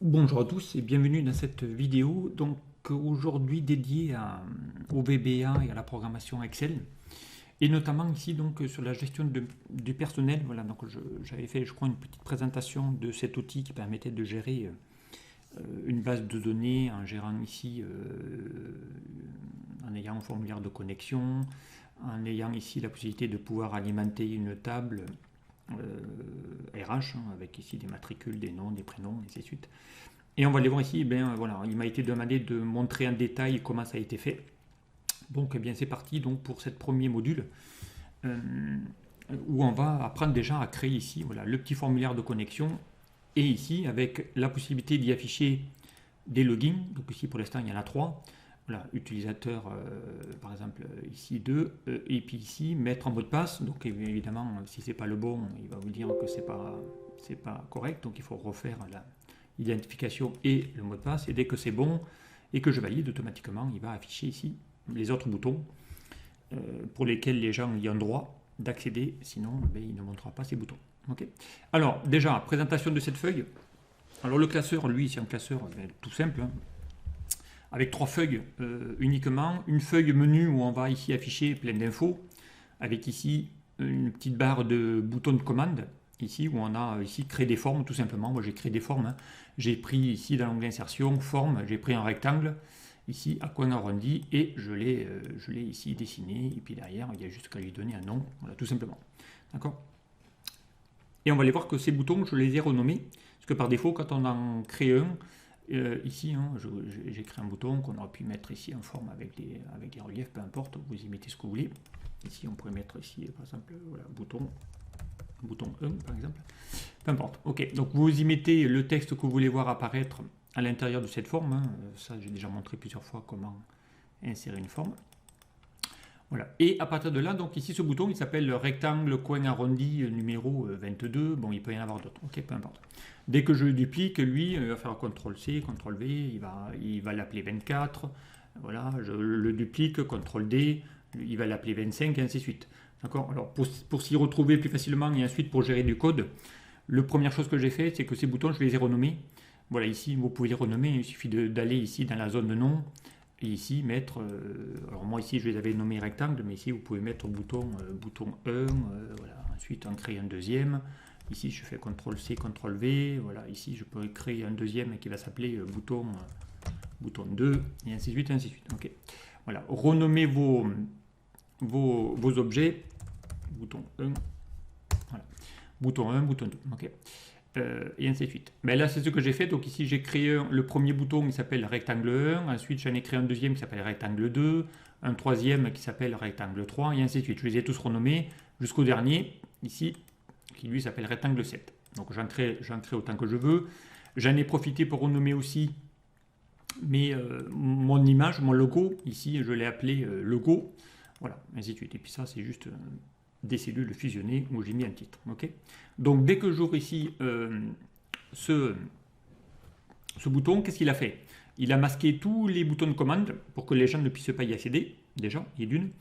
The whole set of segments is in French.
Bonjour à tous et bienvenue dans cette vidéo donc aujourd'hui dédiée au VBA et à la programmation Excel et notamment ici donc sur la gestion du personnel. Voilà, donc j'avais fait je crois une petite présentation de cet outil qui permettait de gérer une base de données en gérant ici en ayant un formulaire de connexion, en ayant ici la possibilité de pouvoir alimenter une table RH, avec ici des matricules, des noms, des prénoms, et ainsi de suite. Et on va aller voir ici, voilà, il m'a été demandé de montrer en détail comment ça a été fait. Donc c'est parti donc, pour ce premier module où on va apprendre déjà à créer ici voilà, le petit formulaire de connexion et ici avec la possibilité d'y afficher des logins. Donc ici pour l'instant il y en a 3. Voilà, utilisateur par exemple ici 2 et puis ici mettre en mot de passe. Donc évidemment si c'est pas le bon il va vous dire que c'est pas correct, donc il faut refaire l'identification et le mot de passe, et dès que c'est bon et que je valide automatiquement il va afficher ici les autres boutons pour lesquels les gens y ont droit d'accéder, sinon il ne montrera pas ces boutons. Okay. Alors déjà présentation de cette feuille. Alors le classeur, lui c'est un classeur tout simple, hein, avec 3 feuilles uniquement. Une feuille menu où on va ici afficher plein d'infos, avec ici une petite barre de boutons de commande, ici où on a ici créé des formes tout simplement. Moi j'ai créé des formes, hein. J'ai pris ici dans l'onglet insertion, forme, j'ai pris un rectangle, ici à coin arrondi, et je l'ai ici dessiné, et puis derrière il y a juste qu'à lui donner un nom, voilà tout simplement. D'accord. Et on va aller voir que ces boutons je les ai renommés, parce que par défaut quand on en crée un, ici, hein, j'ai créé un bouton qu'on aurait pu mettre ici en forme avec des reliefs, peu importe, vous y mettez ce que vous voulez. Ici, on pourrait mettre ici, par exemple, voilà, bouton 1, par exemple. Peu importe. Ok, donc vous y mettez le texte que vous voulez voir apparaître à l'intérieur de cette forme. Hein. Ça, j'ai déjà montré plusieurs fois comment insérer une forme. Voilà. Et à partir de là, donc ici, ce bouton, il s'appelle rectangle coin arrondi numéro 22. Bon, il peut y en avoir d'autres. Ok, peu importe. Dès que je le duplique, lui, il va faire CTRL-C, CTRL-V, il va l'appeler 24. Voilà, je le duplique, CTRL-D, il va l'appeler 25, et ainsi de suite. D'accord. Alors, pour s'y retrouver plus facilement et ensuite pour gérer du code, la première chose que j'ai fait, c'est que ces boutons, je les ai renommés. Voilà, ici, vous pouvez les renommer. Il suffit d'aller ici dans la zone de nom. Et ici mettre, alors moi ici je les avais nommés rectangle, mais ici vous pouvez mettre bouton 1, voilà. Ensuite on crée un deuxième, ici je fais CTRL-C, CTRL-V, voilà. Ici je peux créer un deuxième qui va s'appeler bouton 2, et ainsi de suite, ainsi de suite. Okay. Voilà, renommez vos objets, bouton 1, voilà. Bouton 1, bouton 2, ok. Et ainsi de suite. Mais là, c'est ce que j'ai fait. Donc ici, j'ai créé le premier bouton qui s'appelle rectangle 1. Ensuite, j'en ai créé un deuxième qui s'appelle rectangle 2. Un troisième qui s'appelle rectangle 3. Et ainsi de suite. Je les ai tous renommés jusqu'au dernier, ici, qui lui s'appelle rectangle 7. Donc j'en crée autant que je veux. J'en ai profité pour renommer aussi mon image, mon logo. Ici, je l'ai appelé logo. Voilà, ainsi de suite. Et puis ça, c'est juste des cellules fusionnées où j'ai mis un titre. Okay. Donc dès que j'ouvre ici ce bouton, qu'est-ce qu'il a fait? Il a masqué tous les boutons de commande pour que les gens ne puissent pas y accéder, déjà, il y a d'une.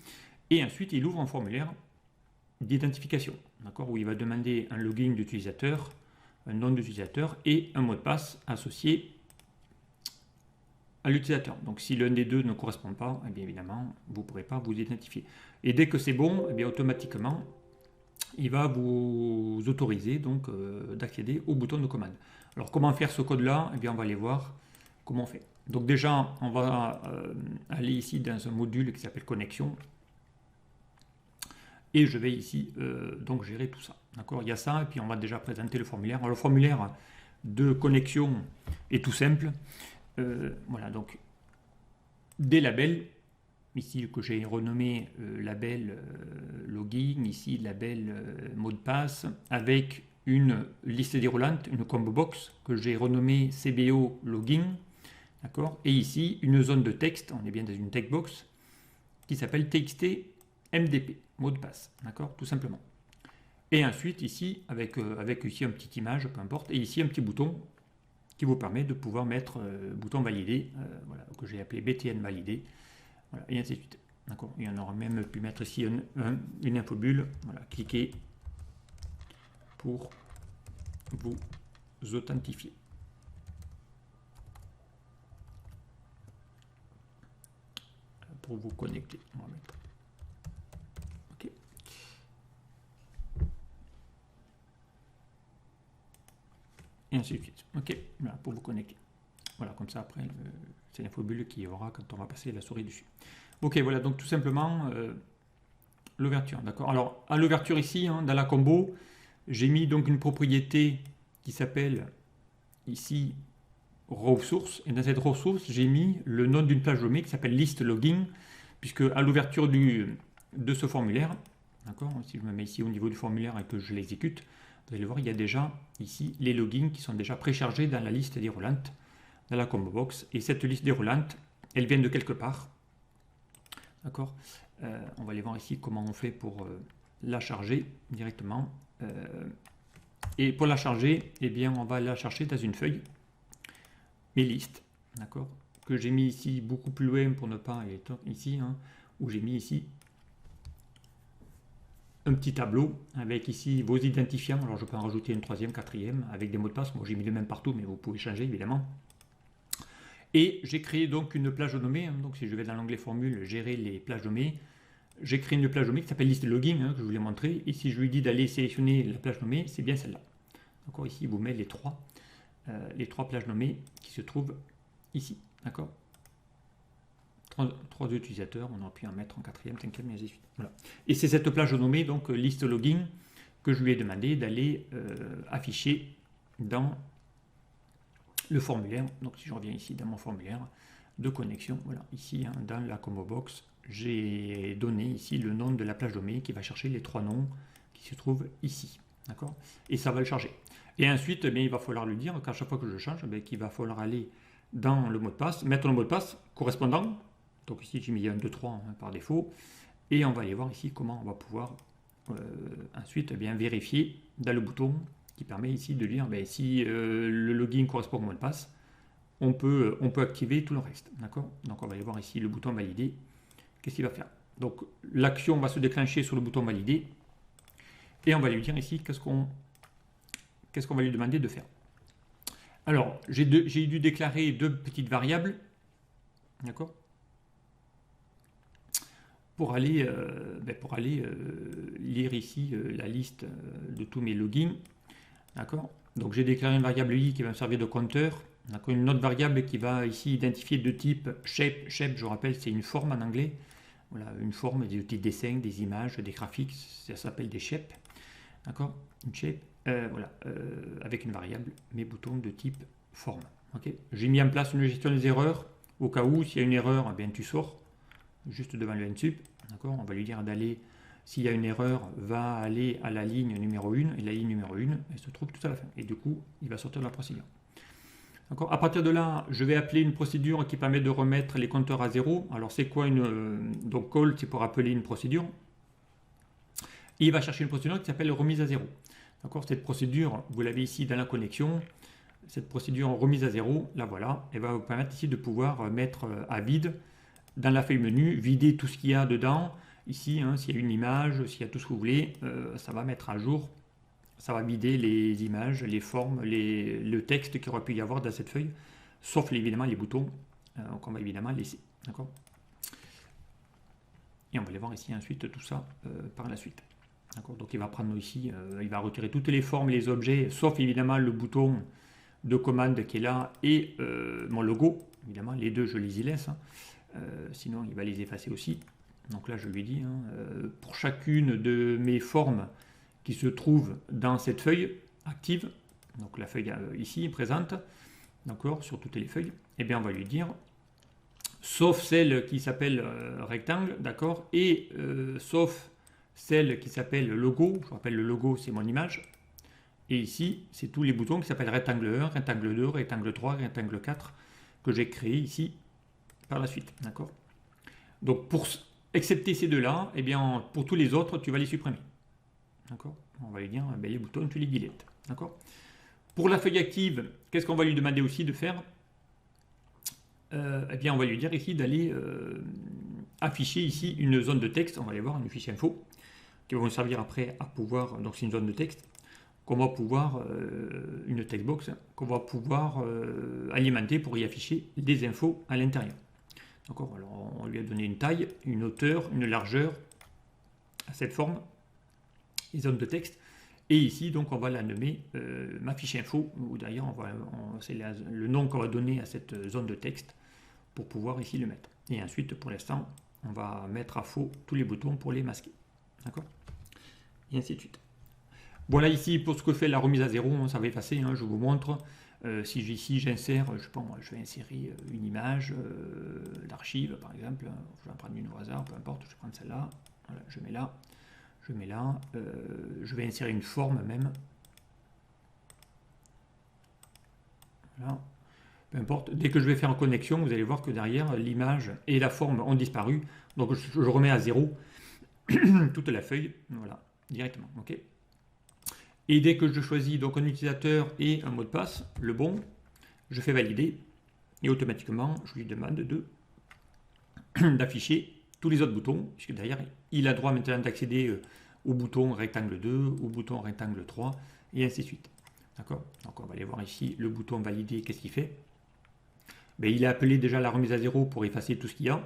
Et ensuite, il ouvre un formulaire d'identification, d'accord, où il va demander un login d'utilisateur, un nom d'utilisateur et un mot de passe associé à l'utilisateur. Donc si l'un des deux ne correspond pas, eh bien évidemment, vous ne pourrez pas vous identifier. Et dès que c'est bon, eh bien automatiquement, il va vous autoriser donc d'accéder au bouton de commande. Alors comment faire ce code-là? Eh bien on va aller voir comment on fait. Donc déjà, on va aller ici dans un module qui s'appelle connexion. Et je vais ici donc gérer tout ça. D'accord, il y a ça, et puis on va déjà présenter le formulaire. Alors, le formulaire de connexion est tout simple. Voilà, donc des labels, ici que j'ai renommé label login, ici label mot de passe, avec une liste déroulante, une combo box que j'ai renommée CBO login, d'accord, et ici une zone de texte, on est bien dans une text box, qui s'appelle txt mdp, mot de passe, d'accord, tout simplement. Et ensuite ici, avec ici une petite image, peu importe, et ici un petit bouton qui vous permet de pouvoir mettre bouton validé, voilà, que j'ai appelé BTN validé, voilà, et ainsi de suite. D'accord. Et on aurait même pu mettre ici une infobulle, voilà, cliquez pour vous authentifier. pour vous connecter. On va mettre. OK. Et ainsi de suite. OK, voilà, pour vous connecter. Voilà, comme ça après, c'est l'infobulle qu'il y aura quand on va passer la souris dessus. OK, voilà, donc tout simplement l'ouverture, d'accord. Alors, à l'ouverture ici, hein, dans la combo, j'ai mis donc une propriété qui s'appelle ici raw source, et dans cette raw source, j'ai mis le nom d'une plage donnée qui s'appelle list login, puisque à l'ouverture de ce formulaire, d'accord, si je me mets ici au niveau du formulaire et que je l'exécute, vous allez voir, il y a déjà ici les logins qui sont déjà préchargés dans la liste déroulante, dans la combo box, et cette liste déroulante, elle vient de quelque part, d'accord. On va aller voir ici comment on fait pour la charger directement. Et pour la charger, eh bien, on va la chercher dans une feuille, mes listes, d'accord, que j'ai mis ici beaucoup plus loin pour ne pas être ici, hein, où j'ai mis ici un petit tableau avec ici vos identifiants. Alors je peux en rajouter une troisième, quatrième avec des mots de passe. Moi j'ai mis le même partout, mais vous pouvez changer évidemment. Et j'ai créé donc une plage nommée. Hein, donc si je vais dans l'onglet formule, gérer les plages nommées, j'ai créé une plage nommée qui s'appelle liste login, hein, que je vous l'ai montré. Et si je lui dis d'aller sélectionner la plage nommée, c'est bien celle-là. D'accord, ici, il vous met les trois plages nommées qui se trouvent ici. D'accord, trois utilisateurs, on aurait pu en mettre en quatrième, cinquième, et ainsi de suite. Voilà. Et c'est cette plage nommée, donc liste login, que je lui ai demandé d'aller afficher dans le formulaire. Donc si je reviens ici dans mon formulaire de connexion, voilà, ici, hein, dans la combo box, j'ai donné ici le nom de la plage nommée qui va chercher les trois noms qui se trouvent ici. D'accord, et ça va le charger. Et ensuite, il va falloir lui dire qu'à chaque fois que je change, qu'il va falloir aller dans le mot de passe, mettre le mot de passe correspondant. Donc ici, j'ai mis 1, 2, 3 hein, par défaut. Et on va aller voir ici comment on va pouvoir ensuite vérifier dans le bouton qui permet ici de dire si le login correspond au mot de passe, on peut activer tout le reste. D'accord, donc on va aller voir ici le bouton valider. Qu'est-ce qu'il va faire? Donc l'action va se déclencher sur le bouton valider. Et on va lui dire ici qu'est-ce qu'on va lui demander de faire. Alors, j'ai dû déclarer deux petites variables, d'accord, pour aller lire ici la liste de tous mes logins, d'accord. Donc, j'ai déclaré une variable i qui va me servir de compteur, d'accord, une autre variable qui va ici identifier de type shape. Shape, je rappelle, c'est une forme en anglais. Voilà, une forme, des petits dessins, des images, des graphiques, ça s'appelle des shapes, d'accord, une shape. Voilà, avec une variable, mes boutons de type forme. Okay, j'ai mis en place une gestion des erreurs, au cas où, s'il y a une erreur, eh bien, tu sors, juste devant le NSUB. On va lui dire d'aller, s'il y a une erreur, va aller à la ligne numéro 1, et la ligne numéro 1, elle se trouve tout à la fin. Et du coup, il va sortir de la procédure. À partir de là, je vais appeler une procédure qui permet de remettre les compteurs à zéro. Alors, c'est quoi donc, call, c'est pour appeler une procédure. Et il va chercher une procédure qui s'appelle remise à zéro. Cette procédure, vous l'avez ici dans la connexion, cette procédure remise à zéro, là voilà, elle va vous permettre ici de pouvoir mettre à vide dans la feuille menu, vider tout ce qu'il y a dedans. Ici, hein, s'il y a une image, s'il y a tout ce que vous voulez, ça va mettre à jour, ça va vider les images, les formes, le texte qu'il aurait pu y avoir dans cette feuille, sauf évidemment les boutons qu'on va évidemment laisser. D'accord, et on va aller voir ici ensuite tout ça par la suite. Donc il va prendre ici, il va retirer toutes les formes, les objets, sauf évidemment le bouton de commande qui est là et mon logo. Évidemment, les deux je les y laisse, hein. Sinon il va les effacer aussi. Donc là je lui dis, hein, pour chacune de mes formes qui se trouvent dans cette feuille active, donc la feuille ici présente, d'accord, sur toutes les feuilles, et bien on va lui dire, sauf celle qui s'appelle rectangle, d'accord, et sauf celle qui s'appelle logo, je rappelle le logo c'est mon image, et ici c'est tous les boutons qui s'appellent rectangle 1, rectangle 2, rectangle 3, rectangle 4 que j'ai créé ici par la suite, d'accord. Donc pour excepter ces deux-là, et bien pour tous les autres tu vas les supprimer, d'accord. On va lui dire les boutons tu les deletes, d'accord. Pour la feuille active, qu'est-ce qu'on va lui demander aussi de faire? Eh bien on va lui dire ici d'aller afficher ici une zone de texte, on va aller voir une fiche info qui va nous servir après à pouvoir, donc c'est une zone de texte qu'on va pouvoir, une textbox qu'on va pouvoir alimenter pour y afficher des infos à l'intérieur. D'accord, alors on lui a donné une taille, une hauteur, une largeur à cette forme, les zones de texte. Et ici, donc, on va la nommer ma fiche info, ou d'ailleurs, c'est le nom qu'on va donner à cette zone de texte pour pouvoir ici le mettre. Et ensuite, pour l'instant, on va mettre à faux tous les boutons pour les masquer. D'accord? Et ainsi de suite. Voilà ici pour ce que fait la remise à zéro, ça va effacer, hein, je vous montre. Si ici j'insère, je vais insérer une image d'archive par exemple, je vais en prendre une au hasard, peu importe, je vais prendre celle-là, voilà, je mets là, je vais insérer une forme même. Voilà. Peu importe, dès que je vais faire en connexion, vous allez voir que derrière, l'image et la forme ont disparu. Donc je remets à zéro toute la feuille, voilà, directement. Ok. Et dès que je choisis donc un utilisateur et un mot de passe, le bon, je fais valider. Et automatiquement, je lui demande d'afficher tous les autres boutons, puisque derrière, il a droit maintenant d'accéder au bouton rectangle 2, au bouton rectangle 3, et ainsi de suite. D'accord? Donc on va aller voir ici le bouton valider, qu'est-ce qu'il fait? Ben, il a appelé déjà la remise à zéro pour effacer tout ce qu'il y a.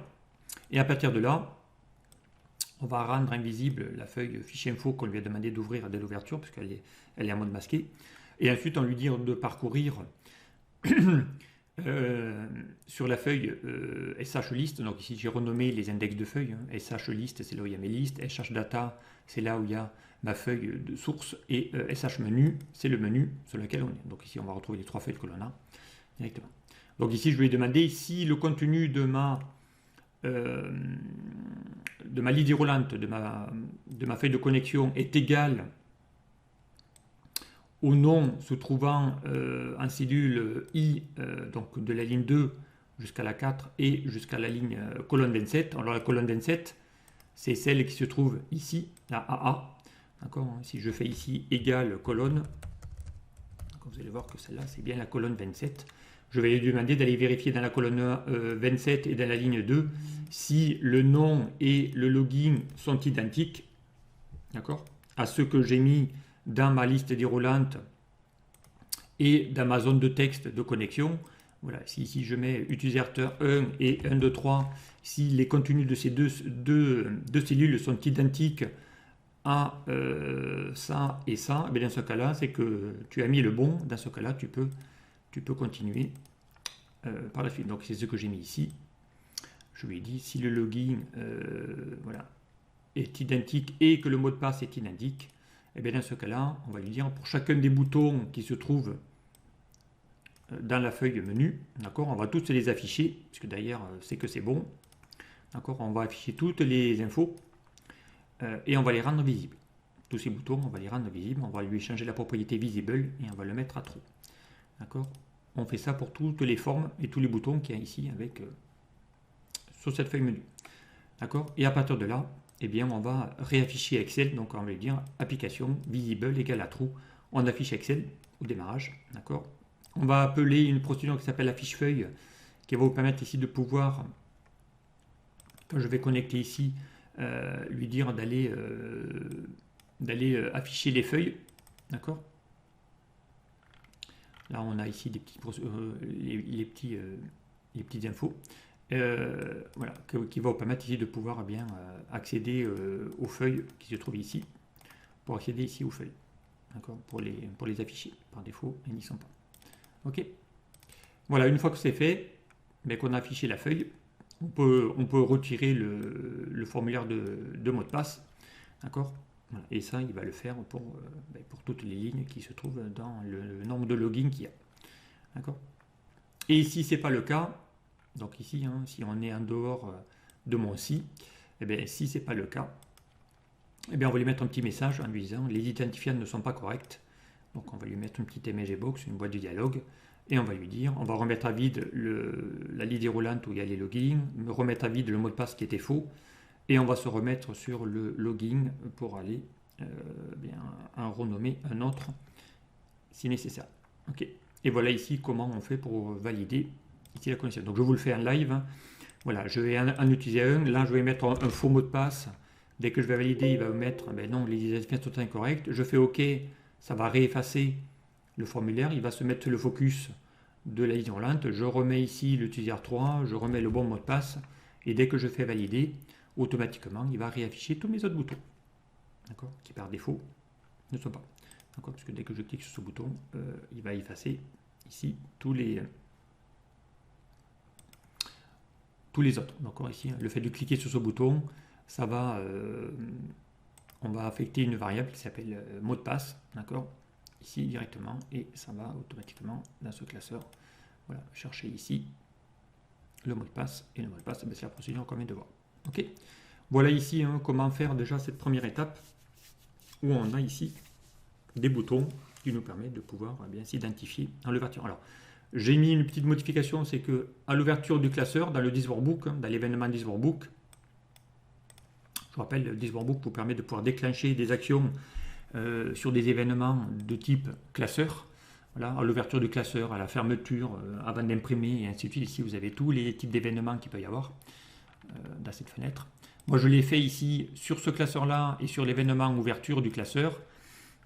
Et à partir de là, on va rendre invisible la feuille fichier info qu'on lui a demandé d'ouvrir dès l'ouverture, parce qu'elle est en mode masqué. Et ensuite, on lui dit de parcourir sur la feuille SH list. Donc ici, j'ai renommé les index de feuilles. Hein. SH list, c'est là où il y a mes listes. SH data, c'est là où il y a ma feuille de source. Et SH menu, c'est le menu sur lequel on est. Donc ici, on va retrouver les trois feuilles que l'on a directement. Donc ici, je lui ai demandé si le contenu de ma liste déroulante, de ma feuille de connexion est égal au nom se trouvant en cellule I, donc de la ligne 2 jusqu'à la 4 et jusqu'à la ligne colonne 27. Alors la colonne 27, c'est celle qui se trouve ici, la AA. D'accord. Si je fais ici égal colonne, vous allez voir que celle-là, c'est bien la colonne 27. Je vais lui demander d'aller vérifier dans la colonne 27 et dans la ligne 2 si le nom et le login sont identiques, d'accord, à ceux que j'ai mis dans ma liste déroulante et dans ma zone de texte de connexion. Voilà, si je mets utilisateur 1 et 1, 2, 3, si les contenus de ces deux cellules sont identiques à ça et ça, et bien dans ce cas-là, c'est que tu as mis le bon. Dans ce cas-là, tu peux continuer par la suite. Donc c'est ce que j'ai mis ici. Je lui ai dit si le login voilà, est identique et que le mot de passe est identique, et bien dans ce cas-là, on va lui dire pour chacun des boutons qui se trouvent dans la feuille menu, d'accord, on va tous les afficher, puisque d'ailleurs c'est que c'est bon, d'accord, on va afficher toutes les infos et on va les rendre visibles. Tous ces boutons, on va les rendre visibles, on va lui changer la propriété visible et on va le mettre à true. D'accord. On fait ça pour toutes les formes et tous les boutons qu'il y a ici avec sur cette feuille menu. D'accord. Et à partir de là, eh bien, on va réafficher Excel. Donc, on va lui dire application visible égale à true. On affiche Excel au démarrage. D'accord. On va appeler une procédure qui s'appelle affiche feuille, qui va vous permettre ici de pouvoir, quand je vais connecter ici, lui dire d'aller afficher les feuilles. D'accord. Là, on a ici des petits, les petites infos. Voilà, qui va vous permettre ici de pouvoir bien accéder aux feuilles qui se trouvent ici, pour accéder ici aux feuilles, d'accord, pour les afficher. Par défaut, ils n'y sont pas. Ok. Voilà, une fois que c'est fait, qu'on a affiché la feuille, on peut retirer le formulaire de mot de passe, d'accord. Voilà. Et ça, il va le faire pour toutes les lignes qui se trouvent dans le nombre de logins qu'il y a, d'accord. Et si c'est pas le cas, donc ici, hein, si on est en dehors de mon si, eh bien, si ce n'est pas le cas, eh bien, on va lui mettre un petit message en lui disant les identifiants ne sont pas corrects. Donc on va lui mettre une petite image box, une boîte de dialogue, et on va lui dire, on va remettre à vide la liste déroulante où il y a les logins, remettre à vide le mot de passe qui était faux, et on va se remettre sur le login pour aller en renommer un autre si nécessaire. Ok. Et voilà ici comment on fait pour valider ici la connexion. Donc je vous le fais en live. Hein. Voilà, je vais en utiliser un. Là, je vais mettre un faux mot de passe. Dès que je vais valider, il va me mettre non, les identifiants sont incorrects. Je fais OK, ça va réeffacer le formulaire. Il va se mettre le focus de la ligne roulante, je remets ici l'utilisateur 3, je remets le bon mot de passe, et dès que je fais valider, automatiquement, il va réafficher tous mes autres boutons, d'accord, qui par défaut ne sont pas. D'accord, parce que dès que je clique sur ce bouton, il va effacer ici tous les autres. D'accord, ici, le fait de cliquer sur ce bouton, ça va, on va affecter une variable qui s'appelle mot de passe, d'accord, ici directement, et ça va automatiquement dans ce classeur, voilà, chercher ici le mot de passe, et le mot de passe, c'est la procédure qu'on vient de voir. Ok, voilà ici comment faire déjà cette première étape, où on a ici des boutons qui nous permettent de pouvoir bien s'identifier dans l'ouverture. Alors, j'ai mis une petite modification, c'est que à l'ouverture du classeur, dans le This Workbook, dans l'événement This Workbook, je rappelle, le This Workbook vous permet de pouvoir déclencher des actions sur des événements de type classeur. Voilà, à l'ouverture du classeur, à la fermeture, avant d'imprimer, et ainsi de suite. Ici, vous avez tous les types d'événements qu'il peut y avoir dans cette fenêtre. Moi, je l'ai fait ici sur ce classeur-là et sur l'événement ouverture du classeur.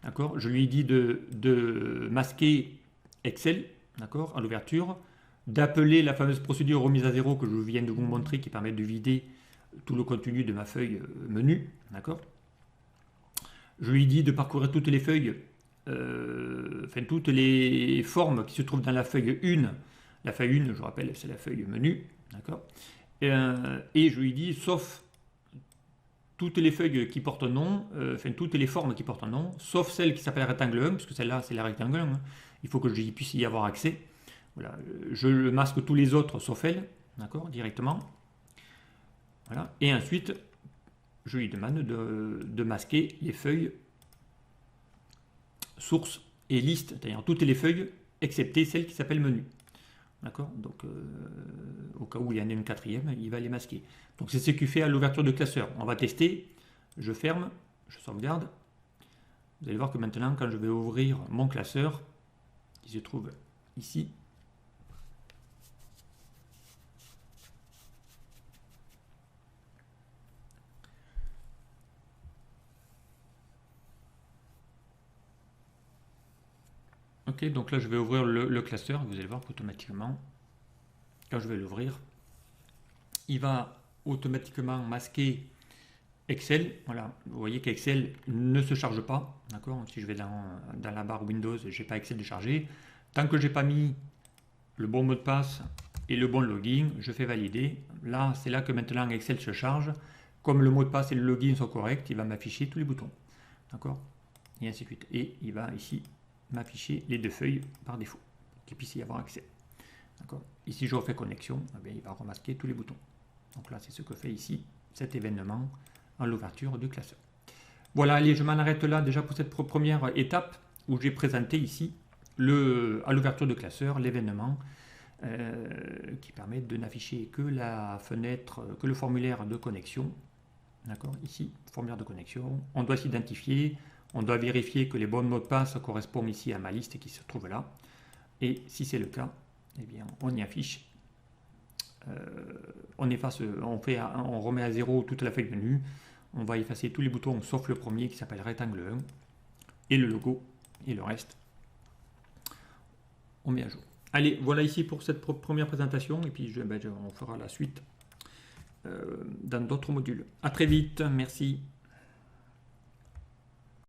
D'accord, je lui ai dit de masquer Excel, d'accord, à l'ouverture, d'appeler la fameuse procédure remise à zéro que je viens de vous montrer qui permet de vider tout le contenu de ma feuille menu, d'accord. Je lui ai dit de parcourir toutes les feuilles, enfin toutes les formes qui se trouvent dans la feuille 1. La feuille 1, je rappelle, c'est la feuille menu, d'accord. Et je lui ai dit, sauf toutes les feuilles qui portent un nom, enfin toutes les formes qui portent un nom, sauf celle qui s'appelle rectangle 1, parce que celle-là c'est la rectangle 1, il faut que je puisse y avoir accès. Voilà, je masque tous les autres sauf elle, d'accord, directement. Voilà, et ensuite je lui demande de masquer les feuilles source et liste, c'est-à-dire toutes les feuilles excepté celle qui s'appelle menu. D'accord, donc au cas où il y en a une quatrième, il va les masquer. Donc c'est ce qu'il fait à l'ouverture de classeur. On va tester, je ferme, je sauvegarde. Vous allez voir que maintenant, quand je vais ouvrir mon classeur, qui se trouve ici, ok, donc là je vais ouvrir le classeur, vous allez voir qu'automatiquement, quand je vais l'ouvrir, il va automatiquement masquer Excel. Voilà, vous voyez qu'Excel ne se charge pas, d'accord. Si je vais dans la barre Windows, je n'ai pas Excel déchargé. Tant que je n'ai pas mis le bon mot de passe et le bon login, je fais valider. Là, c'est là que maintenant Excel se charge. Comme le mot de passe et le login sont corrects, il va m'afficher tous les boutons, d'accord, et ainsi de suite. Et il va ici m'afficher les deux feuilles par défaut, qu'il puisse y avoir accès. Ici, je refais connexion, eh bien, il va remasquer tous les boutons. Donc là, c'est ce que fait ici cet événement à l'ouverture du classeur. Voilà, allez, je m'en arrête là déjà pour cette première étape où j'ai présenté ici à l'ouverture du classeur l'événement qui permet de n'afficher que la fenêtre, que le formulaire de connexion. D'accord, ici, formulaire de connexion. On doit s'identifier, on doit vérifier que les bons mots de passe correspondent ici à ma liste qui se trouve là. Et si c'est le cas, eh bien, on y affiche. On efface, on remet à zéro toute la feuille menu. On va effacer tous les boutons sauf le premier qui s'appelle rectangle 1 et le logo et le reste. On met à jour. Allez, voilà ici pour cette première présentation et puis on fera la suite dans d'autres modules. À très vite, merci.